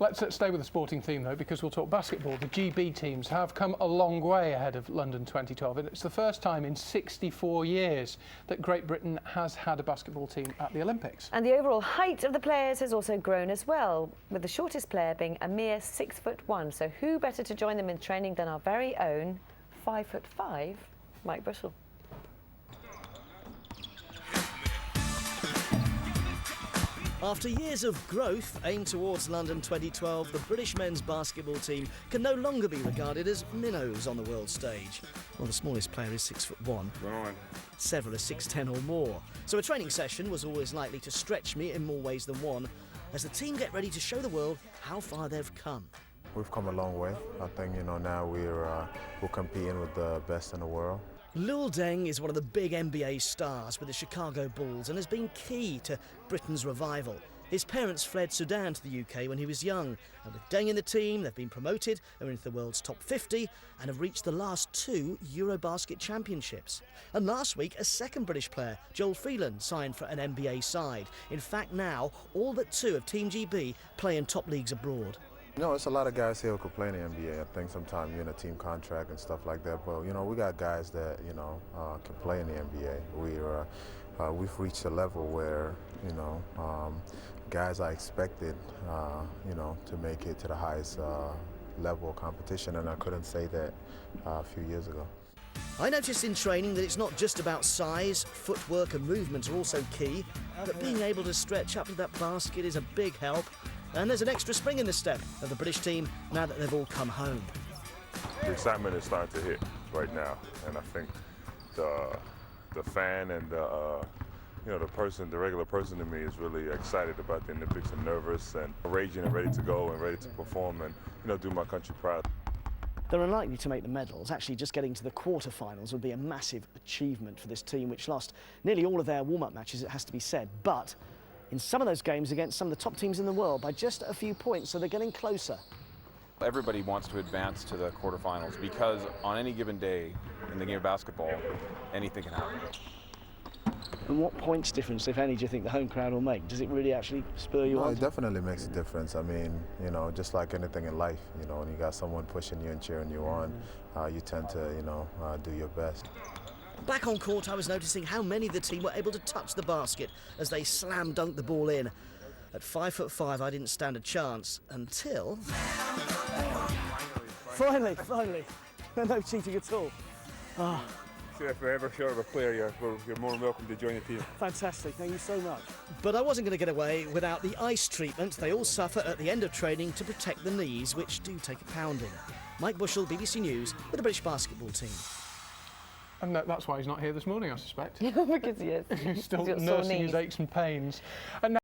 Let's stay with the sporting theme though, because we'll talk basketball. The GB teams have come a long way ahead of London 2012, and it's the first time in 64 years that Great Britain has had a basketball team at the Olympics. And the overall height of the players has also grown as well, with the shortest player being a mere 6'1". So who better to join them in training than our very own 5'5" Mike Bushell. After years of growth aimed towards London 2012, the British men's basketball team can no longer be regarded as minnows on the world stage. Well, the smallest player is 6'1". Several are 6'10" or more. So a training session was always likely to stretch me in more ways than one, as the team get ready to show the world how far they've come. We've come a long way. I think, now we're competing with the best in the world. Lul Deng is one of the big NBA stars with the Chicago Bulls and has been key to Britain's revival. His parents fled Sudan to the UK when he was young, and with Deng in the team, they've been promoted, are into the world's top 50 and have reached the last 2 Eurobasket championships. And last week, a second British player, Joel Phelan, signed for an NBA side. In fact, now, all but 2 of Team GB play in top leagues abroad. It's a lot of guys here who could play in the NBA. I think sometimes you're in a team contract and stuff like that. But, we got guys that, can play in the NBA. We've reached a level where, guys are expected, to make it to the highest level of competition. And I couldn't say that a few years ago. I noticed in training that it's not just about size, footwork and movement are also key, but being able to stretch up to that basket is a big help. And there's an extra spring in the step of the British team now that they've all come home. The excitement is starting to hit right now, and I think the fan and the regular person in me is really excited about the Olympics and nervous and raging and ready to go and ready to perform and do my country proud. They're unlikely to make the medals. Actually, just getting to the quarterfinals would be a massive achievement for this team, which lost nearly all of their warm-up matches, it has to be said. But in some of those games against some of the top teams in the world by just a few points, so they're getting closer. Everybody wants to advance to the quarterfinals because on any given day in the game of basketball, anything can happen. And what points difference, if any, do you think the home crowd will make? Does it really actually spur you on? It definitely makes a difference. I mean, just like anything in life, when you got someone pushing you and cheering you on, you tend to, do your best. Back on court, I was noticing how many of the team were able to touch the basket as they slam-dunked the ball in. At 5'5", I didn't stand a chance until... Finally! No cheating at all. Oh. So if we're ever short of a player, you're more than welcome to join the team. Fantastic, thank you so much. But I wasn't going to get away without the ice treatment they all suffer at the end of training to protect the knees, which do take a pounding. Mike Bushell, BBC News, with the British basketball team. And that's why he's not here this morning, I suspect. Because he is. He's still nursing his aches and pains. And now